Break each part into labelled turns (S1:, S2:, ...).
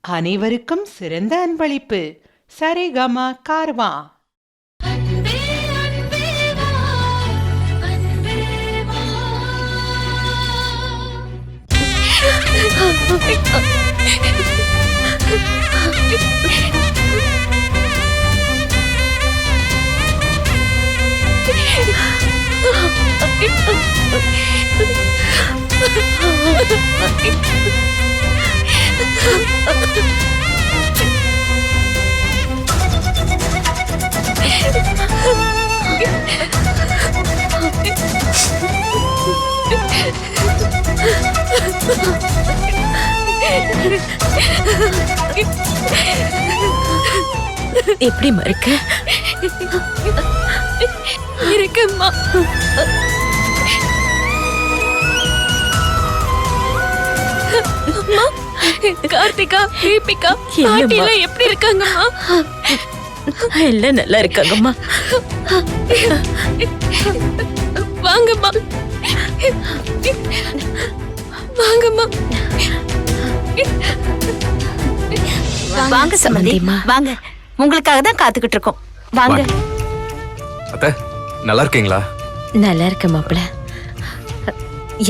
S1: அனைவருக்கும் சிறந்த அன்பளிப்பு. சரிகமா கார்வா.
S2: எப்படி மறுக்க
S3: இருக்கம்மா. அம்மா, கார்த்திகா, தீபிகா, பாட்டி எல்லாம் எப்படி இருக்காங்கம்மா?
S2: எல்லாம் நல்லா இருக்காங்கம்மா.
S3: வாங்கம்மா, வாங்கம்மா.
S4: வாங்க சம்பந்தி, வாங்க. உங்களுக்காக தான் காத்துக்கிட்டு இருக்கோம். வாங்க.
S5: அத்தை, நல்லா இருக்கீங்களா?
S2: நல்லா இருக்க மாப்பிள.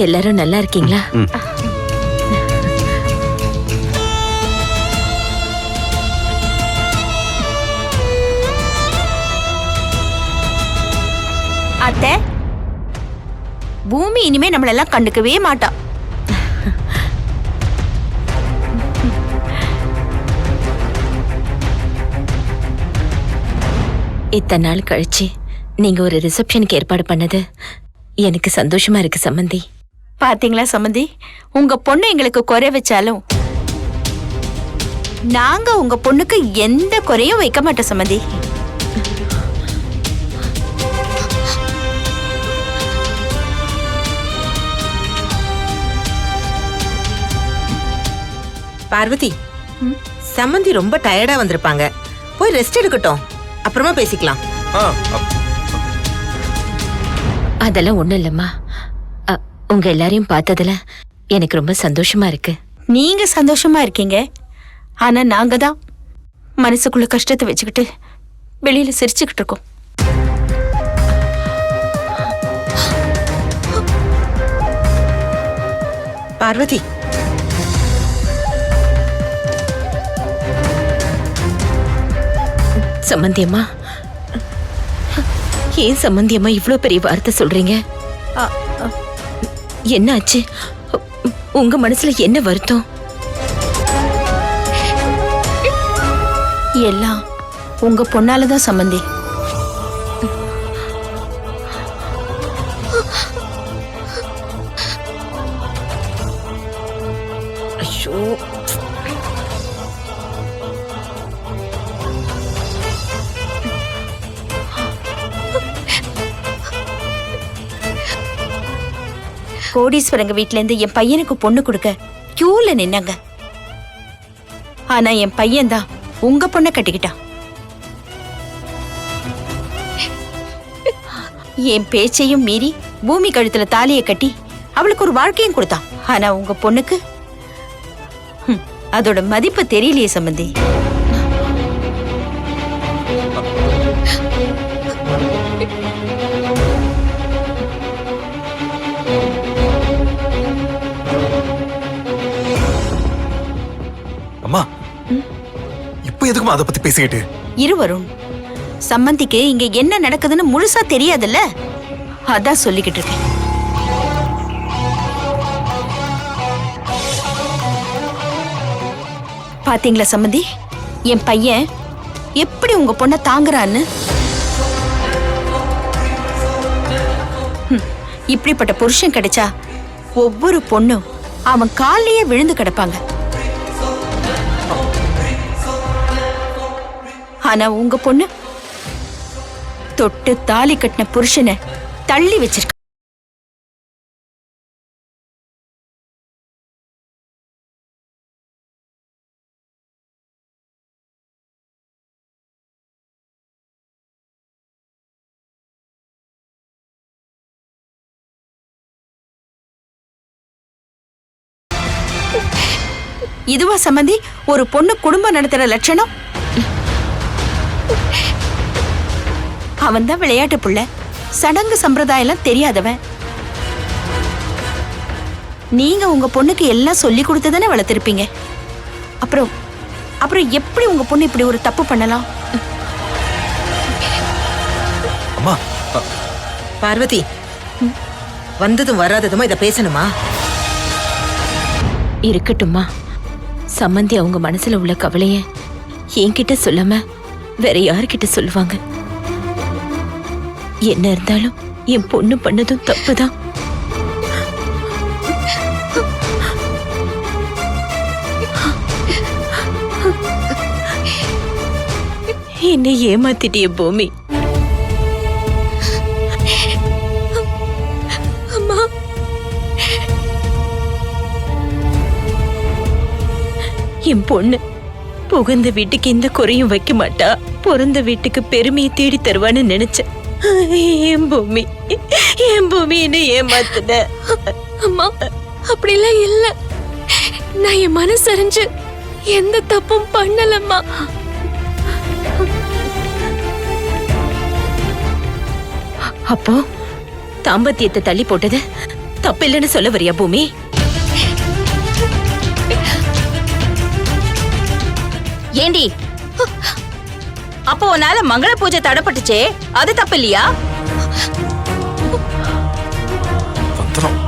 S2: எல்லாரும் நல்லா இருக்கீங்களா?
S4: அத்தை, பூமி இனிமே நம்மளெல்லாம் கண்டுக்கவே மாட்டா.
S2: இத்தனை நாள் கழிச்சு நீங்க ஒரு ரிசப்ஷனுக்கு ஏற்பாடு பண்ணது எனக்கு சந்தோஷமா இருக்கு சம்பந்தி.
S4: பாத்தீங்களா சம்பந்தி, உங்க பொண்ணு எங்களுக்கு குறை வச்சாலும் நாங்க உங்க பொண்ணுக்கு எந்த குறையும் வைக்க மாட்டோம் சம்பந்தி.
S6: பார்வதி, சம்மந்தி ரொம்ப டயர்டா வந்திருப்பாங்க. போய் ரெஸ்ட் எடுக்கட்டும், அப்புறமா பேசிக்கலாம்.
S2: அதெல்லாம் ஒண்ணும் இல்லம்மா. உங்க எல்லாரையும் பார்த்ததுல எனக்கு ரொம்ப சந்தோஷமா இருக்கு.
S4: நீங்க சந்தோஷமா இருக்கீங்க, ஆனா நாங்க தான் மனசுக்குள்ள கஷ்டத்தை வச்சுக்கிட்டு வெளியில சிரிச்சுக்கிட்டு இருக்கோம்.
S6: பார்வதி,
S2: சம்பந்தியம்மா, ஏன் சம்பந்தியம்மா இவ்ளோ பெரிய வார்த்தை சொல்றீங்க? என்ன ஆச்சு? உங்க மனசுல என்ன வருத்தம்?
S4: எல்லாம் உங்க பொண்ணாலதான் சம்பந்தி.
S6: ஐயோ,
S4: கோடீஸ்வரங்க வீட்ல இருந்து என் பையனுக்கு பொண்ணு கொடுக்க கியூல நின்னாங்க. ஆனா என் பையன் தான் உங்க பொண்ணை கட்டிக்கிட்டான். என் பேச்சையும் மீறி பூமி கழுத்துல தாலியை கட்டி அவளுக்கு ஒரு வாழ்க்கையும் கொடுத்தான். ஆனா உங்க பொண்ணுக்கு அதோட மதிப்பு தெரியலையே சம்பந்தி.
S5: அம்மா, இப்போ எதுக்குமா அதை பத்தி பேசிக்கிட்டு?
S4: இருவரும் சம்பந்திக்கு இங்க என்ன நடக்குதுன்னு முழுசா தெரியாதுல்ல, அதான் சொல்லிக்கிட்டு இருக்கேன். பாத்தீங்களா சம்பந்தி, என் பையன் எப்படி உங்க பொண்ண தாங்குறான்னு. இப்படிப்பட்ட புருஷன் கிடைச்சா ஒவ்வொரு பொண்ணும் அவன் காலையே விழுந்து கிடப்பாங்க. ஆனா உங்க பொண்ணு தொட்டு தாலி கட்டின புருஷனை தள்ளி வச்சிருக்க. இதுவா சம்பந்தி ஒரு பொண்ணு குடும்பம் நடத்துற லட்சணம்? அவன் தான் விளையாட்டு புள்ள, சடங்கு சம்பிரதாயம் எல்லாம் தெரியாதவன். நீங்க உங்க பொண்ணுக்கு எல்லாம் சொல்லி கொடுத்துதானே வளர்த்திருப்பீங்க. அப்புறம் அப்புறம் எப்படி உங்க பொண்ணு இப்படி ஒரு தப்பு பண்ணலாம்?
S5: அம்மா
S6: பார்வதி, வந்ததும் வராததுமா இத பேசணுமா?
S2: இருக்கட்டும்மா. சம்மந்தி அவங்க மனசுல உள்ள கவலைய என்கிட்ட சொல்லாம வேற யார்கிட்ட சொல்லுவாங்க? என்ன இருந்தாலும் என் பொண்ணு பண்ணதும் தப்புதான். என்னை ஏமாத்திட்டிய பூமி.
S3: அம்மா,
S2: என் பொண்ணு புகுந்த வீட்டுக்கு எந்த குறையும் வைக்க மாட்டா, பிறந்த வீட்டுக்கு பெருமையை தேடி தருவான்னு நினைச்சேன். என் பூமி என்ன ஏமாத்துன.
S3: அம்மா, அப்படிலாம் இல்ல. நான் என் மனசறிஞ்சு எந்த தப்பும் பண்ணலம்மா.
S2: அப்போ தாம்பத்தியத்தை தள்ளி போட்டது தப்பு இல்லைன்னு சொல்ல வரியா பூமி?
S4: ஏண்டி, அப்போ உன்னால மங்கள பூஜை தடைப்பட்டுச்சே, அது தப்பு இல்லையா?
S5: வந்துடும்.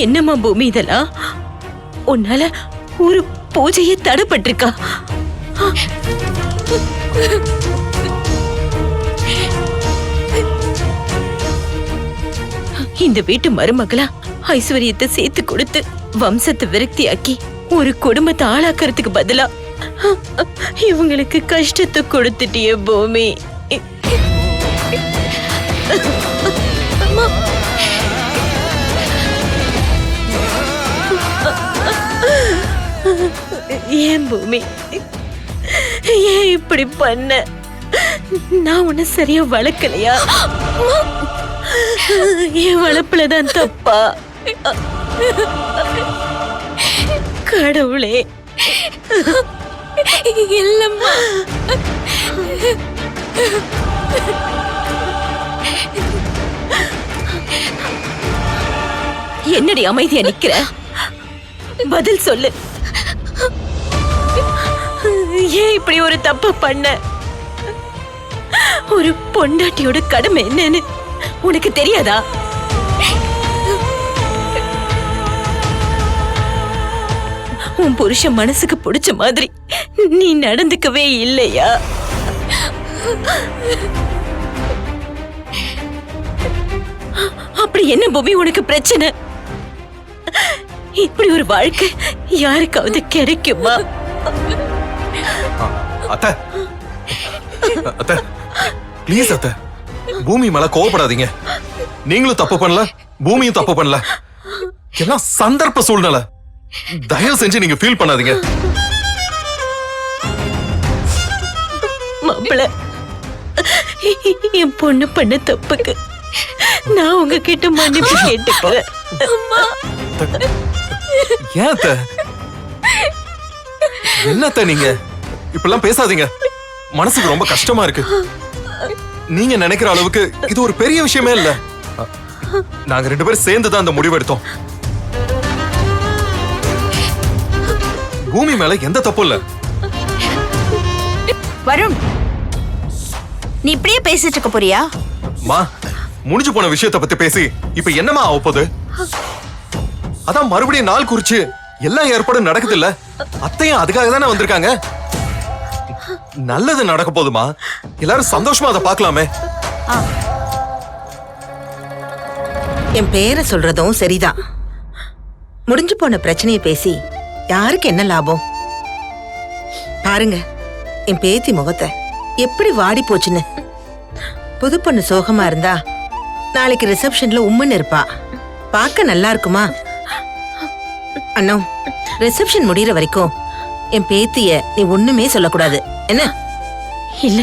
S2: என்னம்மா பூமி இதெல்லாம்? உன்னால ஒரு பூஜையை தடைப்பட்டிருக்கா? இந்த வீட்டு மருமகளா ஐஸ்வர்யத்தை சேர்த்து கொடுத்து வம்சத்தை விரக்தியாக்கி ஒரு குடும்பத்தை ஆளாக்குறதுக்கு பதிலா இவங்களுக்கு கஷ்டத்தை கொடுத்துட்டிய பூமி. ஏன் பூமி, ஏன் இப்படி பண்ண? நான் உன்னை சரியா வளர்க்கலையா? என் வளர்ப்புலதான் தப்பா? கடவுளே,
S3: இல்லம்மா.
S2: என்னடி அமைதியா நிக்கிற? பதில் சொல்லு. ஏன் இப்படி ஒரு தப்பு பண்ண? ஒரு பொண்டாட்டியோட கடமை என்னன்னு உனக்கு தெரியாதா? உன் புருஷன் மனசுக்கு பிடிச்ச மாதிரி நீ நடந்துக்கவே இல்லையா? அப்படி என்ன பூமி உனக்கு பிரச்சனை? இப்படி ஒரு வாழ்க்கை யாருக்காவது கிடைக்குமா?
S5: அத்தை அத்தை ப்ளீஸ் அத்தை, பூமி மேல கோவப்படாதீங்க. நீங்களும் தப்பு பண்ணல, பூமியும் தப்பு பண்ணல. எல்லாம் சந்தர்ப்ப சூழ்நிலை. தயவு செஞ்சு நீங்க ஃபீல் பண்ணாதீங்க.
S2: மாப்பிள, என் பொண்ணு பண்ண தப்புக்கு நான் உங்ககிட்ட மன்னிப்பு கேட்டுக்கிறேன்.
S5: ஏன் அத்தை? என்னத்த நீங்க இப்பெல்லாம் பேசாதீங்க. மனசுக்கு ரொம்ப கஷ்டமா இருக்கு. நீங்க நினைக்கிற அளவுக்கு இது ஒரு பெரிய விஷயமே இல்ல. நாங்க 2 பேரும் சேர்ந்து தான் அந்த முடிவு எடுத்தோம். பூமி மேல எந்த தப்பும் இல்ல.
S4: வருண், நீ இப்படியே பேசிட்டு இருக்க போறியா?
S5: மா, முடிஞ்சு போன விஷயத்தை பத்தி பேசி இப்ப என்னமா ஆக போகுது? அதான் மறுபடியும் நாள் குறிச்சு எல்லாம் ஏற்பாடும் நடக்குது இல்ல. அத்தையும் அதுக்காக தானே வந்திருக்காங்க. நல்லது நடக்க போதுமா? எல்லாரும் சந்தோஷமா அதை பார்க்கலாமே.
S6: என் பேரை சொல்றதும் சரிதான். முடிஞ்சு போன பிரச்சனையை பேசி யாருக்கு என்ன லாபம்? பாருங்க என் பேத்தி முகத்தை எப்படி வாடி போச்சுன்னு. புது பொண்ணு சோகமா இருந்தா நாளைக்கு ரிசப்ஷன்ல உம்முன்னு இருப்பா. பார்க்க நல்லா இருக்குமா? அண்ணா, ரிசப்ஷன் முடியற வரைக்கும் என் பேத்திய நீ ஒண்ணுமே சொல்லக்கூடாது, என்ன?
S2: இல்ல,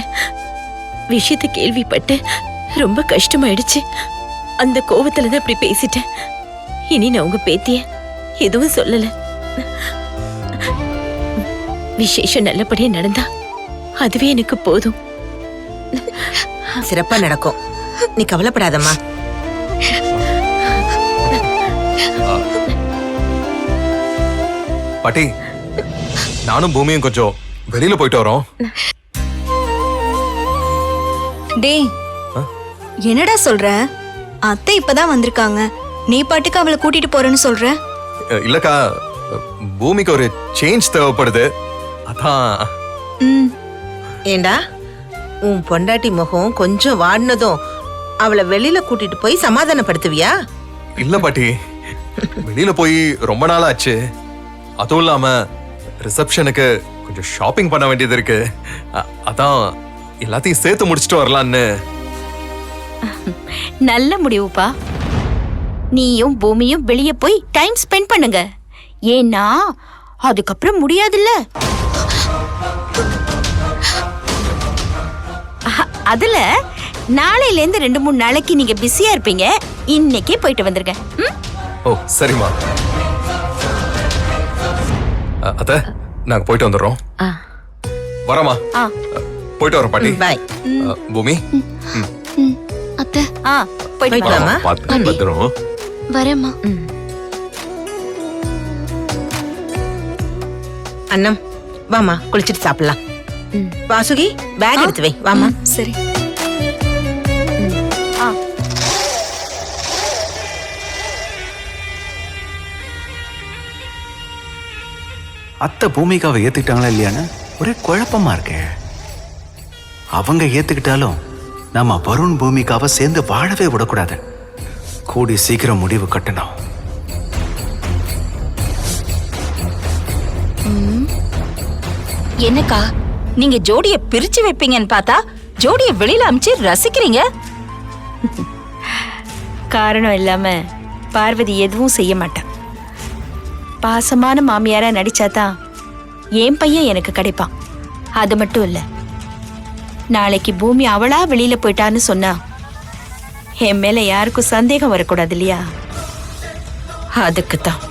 S2: விஷயத்தை கேள்விப்பட்டு ரொம்ப கஷ்டமாயிடுச்சு. அந்த கோவத்துல தான் அப்படி பேசிட்டேன். இனி நான் உங்க பேத்திய எதுவும் சொல்லல. விசேஷம் நல்லபடியா நடந்தா அதுவே எனக்கு போதும்.
S6: சிறப்பா நடக்கும், நீ கவலைப்படாதம்மா.
S5: பாட்டி, நானும் பூமியும் கொஞ்சம் வெளியில போயிட்டு வரோம்.
S7: டேய், என்னடா சொல்ற? அத்தை இப்பதான் வந்திருக்காங்க, நீ பாட்டுக்கு அவளை கூட்டிட்டு போறேன்னு சொல்ற?
S5: இல்லக்கா, பூமிக்கு ஒரு சேஞ்ச் தேவைப்படுது, அதான்.
S6: ஏண்டா, உன் பொண்டாட்டி முகம் கொஞ்சம் வாடினதும் அவளை வெளியில கூட்டிட்டு போய் சமாதானப்படுத்துவியா?
S5: இல்ல பாட்டி, வெளியில போய் ரொம்ப நாள் ஆச்சு. அதுவும் இல்லாம ரிசப்ஷனுக்கு கொஞ்சம் ஷாப்பிங் பண்ண வேண்டியது இருக்கு, அதான் எல்லாத்தையும் சேர்த்து முடிச்சிட்டு வரலான்னு.
S4: நல்ல முடிவுப்பா. நீயும் பூமியும் வெளியே போய் டைம் ஸ்பெண்ட் பண்ணுங்க. ஏன்னா அதுக்கப்புறம் முடியாதுல்ல. அதுல நாளையில இருந்து 2-3 நாளைக்கு நீங்க பிஸியா இருப்பீங்க. இன்னைக்கே போயிட்டு வந்துருங்க.
S5: ஓ சரிம்மா. அத்தை, நாங்க போயிட்டு வந்துடுறோம். வரமா? போயிட்டு வரோம் பாட்டி.
S6: பாய்.
S5: பூமி,
S3: அத்தை
S6: போயிட்டு வாமா.
S5: பார்த்து பத்திரம்.
S3: வரேம்மா.
S6: அண்ணம், வாமா குளிச்சிட்டு சாப்பிடலாம். வாசுகி, பேக் எடுத்து வை, வாமா.
S7: சரி.
S8: அத்தை பூமிகாவை ஏத்துக்கிட்டாங்களா இல்லையான்னு ஒரே குழப்பமா இருக்கே. அவங்க ஏத்துக்கிட்டாலும் நம்ம வருண் பூமிகாவை சேர்ந்து வாழவே விடக்கூடாது. கூடி சீக்கிரம் முடிவு கட்டணும்.
S4: என்னக்கா நீங்க ஜோடிய பிரிச்சு வைப்பீங்கன்னு பார்த்தா ஜோடிய வெளியில அமிச்சு ரசிக்கிறீங்க. காரணம் இல்லாம பார்வதி எதுவும் செய்ய மாட்டான். பாசமான மாமியாரா நடிச்சாதான் என் பையன் எனக்கு கிடைப்பான். அது மட்டும் இல்ல, நாளைக்கு பூமி அவளா வெளியில போயிட்டான்னு சொன்னா என் மேல யாருக்கும் சந்தேகம் வரக்கூடாது இல்லையா? அதுக்குத்தான்.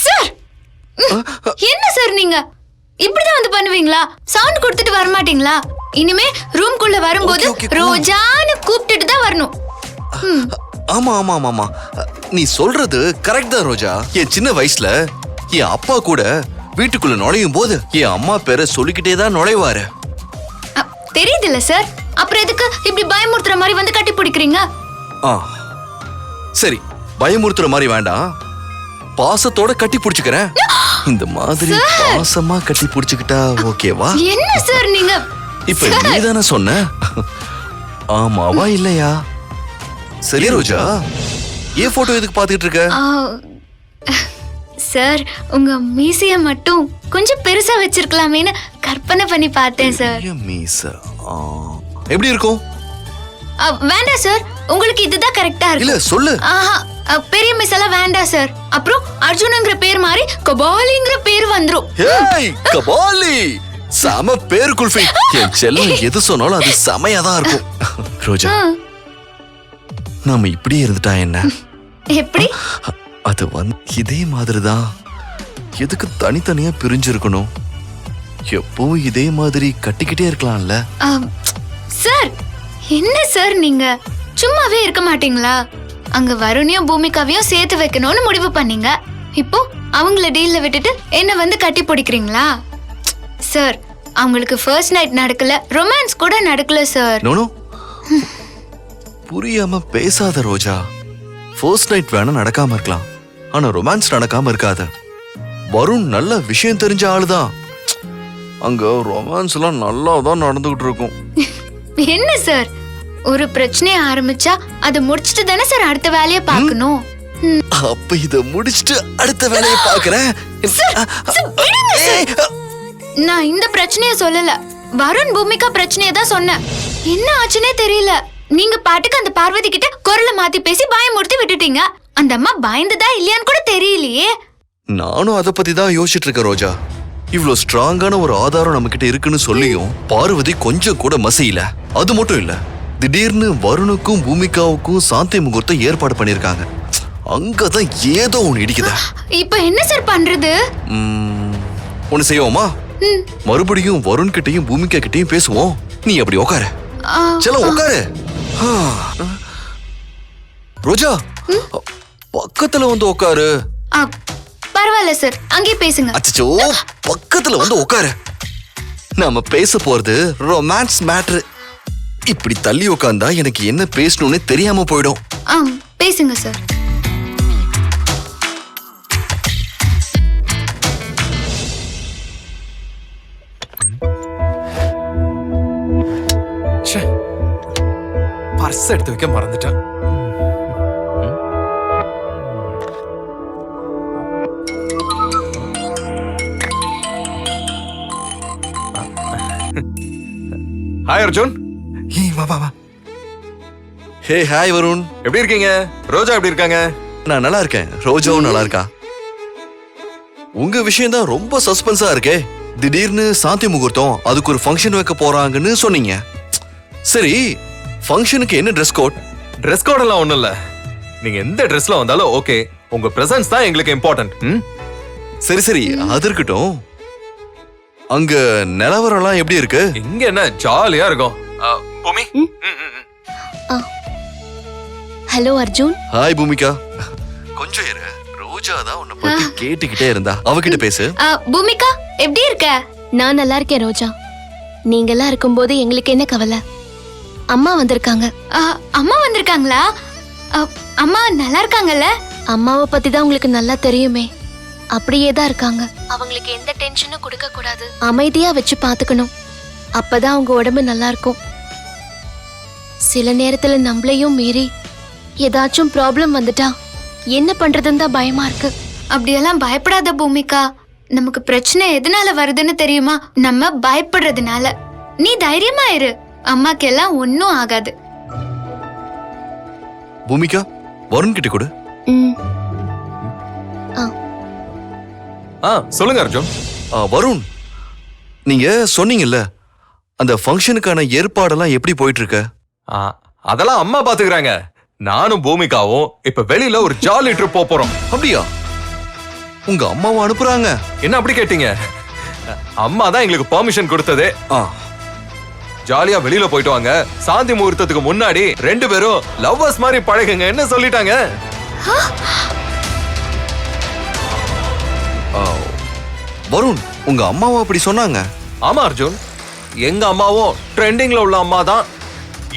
S3: சார், என்ன சார் நீங்க இப்படிதான் வந்து பண்ணுவீங்களா? சவுண்ட் கொடுத்துட்டு வர மாட்டீங்களா? இனிமே ரூம்குள்ள வரும்போது ரோஜான்னு கூப்பிட்டுட்டு தான் வரணும்.
S9: ஆமா ஆமா ஆமா, நீ சொல்றது கரெக்ட் தான் ரோஜா. என் சின்ன வயசுல என் அப்பா கூட வீட்டுக்குள்ள நுழையும் போது என் அம்மா பேரை சொல்லிக்கிட்டே தான் நுழைவாரு.
S3: தெரியுதுல்ல சார், அப்புறம் எதுக்கு இப்படி பயமுறுத்துற மாதிரி வந்து கட்டி பிடிக்கிறீங்க?
S9: சரி, பயமுறுத்துற மாதிரி வேண்டாம், பாசத்தோட கட்டி பிடிச்சுக்கிறேன். இந்த மாதிரி பாசமா கட்டி பிடிச்சுக்கிட்டா ஓகேவா?
S3: என்ன சார் நீங்க
S9: இப்ப நீதானே சொன்ன, ஆமாவா இல்லையா? சரி ரோஜா, ஏன் போட்டோ எதுக்கு பாத்துக்கிட்டு இருக்க?
S3: சார், உங்க மீசைய மட்டும் கொஞ்சம் பெருசா வச்சிருக்கலாமேன்னு கற்பனை பண்ணி பார்த்தேன் சார்.
S9: மீசை எப்படி இருக்கும்?
S3: வேண்டாம் சார், உங்களுக்கு இதுதான் கரெக்டா இருக்கு.
S9: இல்ல சொல்லு.
S3: பெரிய மிஸ் எல்லாம் வேண்டாம் சார். அப்புறம் அர்ஜுனங்கிற பேர் மாதிரி கபாலிங்கிற பேர் வந்துரும்.
S9: ஏய் கபாலி, சம பேர் குல்ஃபி. என் செல்லம் எது சொன்னாலும் அது செமையா தான் இருக்கும். ரோஜா, நாம இப்படியே இருந்துட்டா என்ன?
S3: எப்படி?
S9: அது இதே மாதிரிதான். எதுக்கு தனித்தனியா பிரிஞ்சிருக்கணும்? எப்பவும் இதே மாதிரி கட்டிக்கிட்டே இருக்கலாம்ல.
S3: சார், என்ன சார் நீங்க சும்மாவே இருக்க மாட்டீங்களா? அங்க வருணையும் பூமிகாவையும் சேர்த்து வைக்கணும்னு முடிவு பண்ணீங்க. இப்போ அவங்கள டீல்ல விட்டுட்டு என்ன வந்து கட்டி பிடிக்கிறீங்களா? சார், அவங்களுக்கு ஃபர்ஸ்ட் நைட் நடக்கல, ரொமான்ஸ் கூட நடக்கல சார்.
S9: நோ, புரியாம பேசாத ரோஜா. ஃபர்ஸ்ட் நைட் வேணா நடக்காம இருக்கலாம், ஆனா ரொமான்ஸ் நடக்காம இருக்காது. வருண் நல்ல விஷயம் தெரிஞ்ச ஆளுதான். அங்க ரொமான்ஸ் எல்லாம் நல்லா தான் நடந்துகிட்டு இருக்கும்.
S3: என்ன சார், ஒரு பிரச்சனைய ஆரம்பிச்சா அதை முடிச்சிட்டு தானே சார் அடுத்த வேலையை பார்க்கணும்.
S9: அப்ப இத முடிச்சிட்டு அடுத்த வேலையை பாக்குறேன்.
S3: நான் இந்த பிரச்சனைய சொல்லல, வருண் பூமிகா பிரச்சனைய தான் சொன்னேன். என்ன ஆச்சுன்னே தெரியல. நீங்க பாட்டுக்கு அந்த பார்வதி கிட்ட குரலை மாத்தி பேசி பயமுறுத்தி விட்டுட்டீங்க. அந்த அம்மா பயந்துதா இல்லையான்னு கூட தெரியலையே.
S9: நானும் அத பத்தி தான் யோசிச்சுட்டு இருக்கேன் ரோஜா. இவ்ளோ ஸ்ட்ராங்கான ஒரு ஆதாரம் நம்ம கிட்ட இருக்குன்னு சொல்லியும் பார்வதி கொஞ்சம் கூட மசையில. அது மட்டும் இல்ல, திடீர்னு வருணுக்கும் பூமிகாவுக்கும் சாந்தி முகூர்த்தம் ஏற்பாடு பண்ணிருக்காங்க. அங்கதான் ஏதோ ஒண்ணு இடிக்குதா.
S3: இப்ப என்ன சார் பண்றது?
S9: ஒண்ணு செய்வோமா, மறுபடியும் வருண் கிட்டையும் பூமிகா கிட்டையும் பேசுவோம். நீ அப்படி உட்காரு. சல உட்காரு. ரோஜா பக்கத்துல வந்து உட்காரு.
S3: பரவாயில்ல சார், அங்கே பேசுங்க.
S9: அச்சோ, பக்கத்துல வந்து உட்காரு. நாம பேச போறது ரொமான்ஸ் மேட்டர். இப்படி தள்ளி உட்கார்ந்தா எனக்கு என்ன பேசணும்னு தெரியாம போயிடும்.
S3: பேசுங்க சார்.
S5: பர்ஸ் எடுத்து வைக்க மறந்துட்டேன். ஹாய் அர்ஜுன். வா வா வா.
S9: Hey hi Varun.
S5: எப்படி இருக்கீங்க? ரோஜா எப்படி இருக்காங்க?
S9: நான் நல்லா இருக்கேன். ரோஜாவும் நல்லா இருக்கா. உங்க விஷயம் தான் ரொம்ப சஸ்பென்ஸா இருக்கே. திடீர்னு சாந்தி முகூர்த்தம், அதுக்கு ஒரு ஃபங்க்ஷன் வைக்க போறாங்கன்னு சொன்னீங்க. சரி, ஃபங்க்ஷனுக்கு என்ன ட்ரெஸ் கோட்?
S5: ட்ரெஸ் கோட் எல்லாம் ஒண்ணும் இல்ல. நீங்க எந்த ட்ரெஸ்ல வந்தாலும் ஓகே. உங்க பிரசன்ஸ் தான் எங்களுக்கு இம்பார்ட்டன்ட்.
S9: சரி சரி, அது இருக்கட்டும். அங்க நிலவரம்லாம் எப்படி இருக்கு?
S5: இங்க என்ன ஜாலியா இருக்கும். பூமி.
S7: ஹலோ அர்ஜுன்.
S9: ஹாய் பூமிகா. கொஞ்சம் இரு. ரோஜா தான் உன்னை பத்தி கேட்டுக்கிட்டே இருந்தா. அவகிட்ட பேசு.
S3: பூமிகா எப்படி இருக்க?
S7: நான் நல்லா இருக்கேன் ரோஜா. நீங்கெல்லாம் இருக்கும்போது எங்களுக்கு என்ன கவலை? அம்மா வந்திருக்காங்க.
S3: அம்மா வந்திருக்காங்களா? அம்மா நல்லா இருக்காங்கல்ல?
S7: அம்மாவை பத்தி தான் உங்களுக்கு நல்லா தெரியுமே. அப்படியே தான் இருக்காங்க. அவங்களுக்கு எந்த டென்ஷனும் கொடுக்க கூடாது. அமைதியா வச்சு பாத்துக்கணும். அப்பதான் அவங்க உடம்பு நல்லா இருக்கும். சில நேரத்துல நம்மளையும் மீறி ஏதாச்சும் ப்ராப்ளம் வந்துட்டா என்ன பண்றதுன்னு தான் பயமா இருக்கு.
S3: அப்படியெல்லாம் பயப்படாத பூமிகா. நமக்கு பிரச்சனை எதனால வருதுன்னு தெரியுமா? நம்ம பயப்படுறதுனால. நீ தைரியமா இரு. அம்மாக்கு எல்லாம் ஒன்னும் ஆகாது.
S9: பூமிகா, வருண் கிட்ட கொடு.
S5: சொல்லுங்க அர்ஜுன்.
S9: வருண், நீங்க சொன்னீங்கல்ல அந்த ஃபங்க்ஷனுக்கான ஏற்பாடெல்லாம் எப்படி போயிட்டு இருக்கு?
S5: அதெல்லாம் அம்மா பாத்துக்கிறாங்க. நானும் பூமிகாவும் இப்ப வெளியில ஒரு ஜாலி ட்ரிப் போறோம்.
S9: அப்படியா? உங்க அம்மாவை அனுப்புறாங்க?
S5: என்ன அப்படி கேட்டீங்க? அம்மா தான் எங்களுக்கு பெர்மிஷன் கொடுத்ததே. ஜாலியா வெளியில போயிட்டு வாங்க. சாந்தி முகூர்த்தத்துக்கு முன்னாடி 2 பேரும் லவ்வர்ஸ் மாதிரி பழகுங்க என்ன சொல்லிட்டாங்க.
S9: வருண், உங்க அம்மாவை அப்படி சொன்னாங்க?
S5: ஆமா அர்ஜுன், எங்க அம்மாவும் ட்ரெண்டிங்ல உள்ள அம்மா தான்.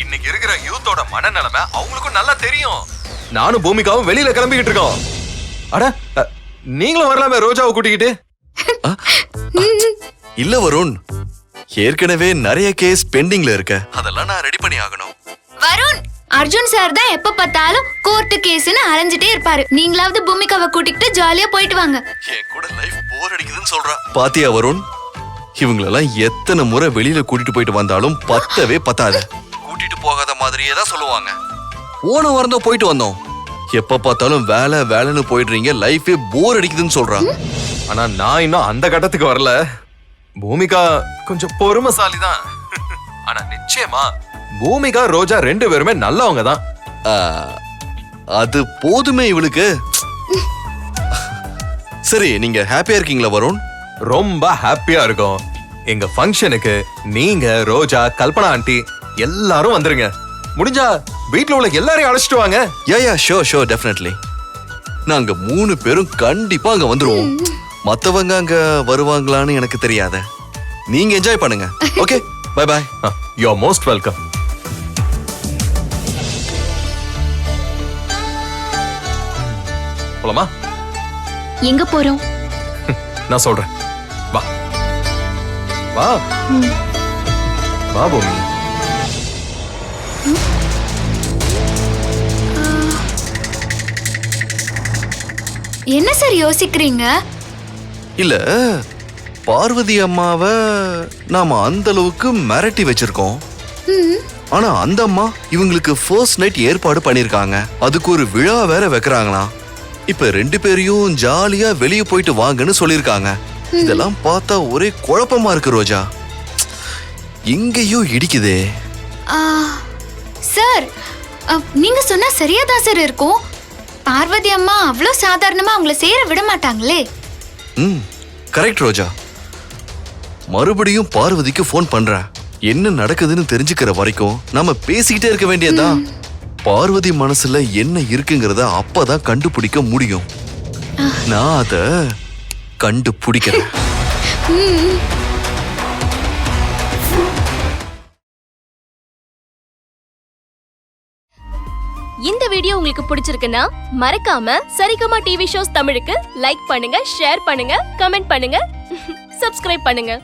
S5: இன்னைக்கு இருக்கிற யூத்தோட மனநிலைமை அவங்களுக்கும் நல்லா தெரியும். நானும் பூமிகாவும் வெளியில கிளம்பிக்கிட்டு இருக்கோம். அட, நீங்களும் வரலாமே ரோஜாவை கூட்டிக்கிட்டு.
S9: இல்ல வருண், ஏற்கனவே நிறைய கேஸ் பெண்டிங்ல இருக்கு. அதெல்லாம் நான் ரெடி பண்ணி ஆகணும்.
S3: வருண், அர்ஜுன் சார் தான் எப்ப பார்த்தாலும் கோர்ட்டு கேஸ்னு அலைஞ்சிட்டே இருப்பாரு. நீங்களாவது பூமிகாவை கூட்டிக்கிட்டு ஜாலியா போயிட்டு வாங்க.
S9: என் கூட லைஃப் போர் அடிக்குதுன்னு சொல்றா. பாத்தியா வருண், இவங்களெல்லாம் எத்தனை முறை வெளியில கூட்டிட்டு போயிட்டு வந்தாலும் பத்தவே பத்தாது. கூட்டிட்டு போகாத மாதிரியே தான் சொல்லுவாங்க. போன வாரம் தான் போயிட்டு வந்தோம். எப்ப பார்த்தாலும் வேலை வேலைன்னு போயிடுறீங்க, லைஃபே போர் அடிக்குதுன்னு சொல்றா.
S5: ஆனா நான் இன்னும் அந்த கட்டத்துக்கு வரல. பூமிகா கொஞ்சம் பொறுமைசாலி தான். ஆனா நிச்சயமா பூமிகா ரோஜா 2 பேருமே நல்லவங்க தான்.
S9: அது போதுமே இவளுக்கு. சரி, நீங்க ஹாப்பியா இருக்கீங்களா வருண்?
S5: ரொம்ப ஹாப்பியா இருக்கும். எங்க ஃபங்க்ஷனுக்கு நீங்க, ரோஜா, கல்பனா ஆண்டி எல்லாரும் வந்துருங்க. முடிஞ்சா வீட்ல உள்ள எல்லாரையும் அழைச்சிட்டு வாங்க.
S9: யா ஷோர் டெஃபினெட்லி. நாங்க 3 பேரும் கண்டிப்பா அங்க வந்துருவோம். மத்தவங்க அங்க வருவாங்களான்னு எனக்கு தெரியாத. நீங்க என்ஜாய் பண்ணுங்க. Okay, bye bye.
S5: You are most welcome. போலாமா?
S7: எங்க போறோம்?
S5: நான் சொல்றேன். வா வா வா பூமி.
S3: என்ன சார் யோசிக்கிறீங்க?
S9: இல்ல பார்வதி அம்மாவை நாம அந்த அளவுக்கு மிரட்டி வச்சிருக்கோம். ஆனா அந்த அம்மா இவங்களுக்கு ஃபர்ஸ்ட் நைட் ஏற்பாடு பண்ணிருக்காங்க. அதுக்கு ஒரு விழா வேற வைக்கிறாங்களாம். இப்ப 2 பேரையும் ஜாலியா வெளியே போயிட்டு வாங்கன்னு சொல்லிருக்காங்க. இதெல்லாம் பார்த்தா ஒரே குழப்பமா இருக்கு ரோஜா. எங்கேயோ இடிக்குதே.
S3: சார் நீங்க சொன்னா சரியா தான் சார் இருக்கும். பார்வதி அம்மா அவ்வளோ சாதாரணமா அவங்கள சேர விட மாட்டாங்களே.
S9: கரெக்ட் ரோஜா. மறுபடியும் பார்வதிக்கு ஃபோன் பண்றேன். என்ன நடக்குதுன்னு தெரிஞ்சுக்கிற வரைக்கும் நம்ம பேசிக்கிட்டே இருக்க வேண்டியதுதான். பார்வதி மனசுல என்ன இருக்குங்கிறத அப்பதான் கண்டுபிடிக்க முடியும். நான் அத கண்டுபிடிக்கிறேன்.
S7: இந்த வீடியோ உங்களுக்கு பிடிச்சிருக்குன்னா மறக்காம சரிகமா டிவி ஷோஸ் தமிழுக்கு லைக் பண்ணுங்க, ஷேர் பண்ணுங்க, கமெண்ட் பண்ணுங்க, சப்ஸ்கிரைப் பண்ணுங்க.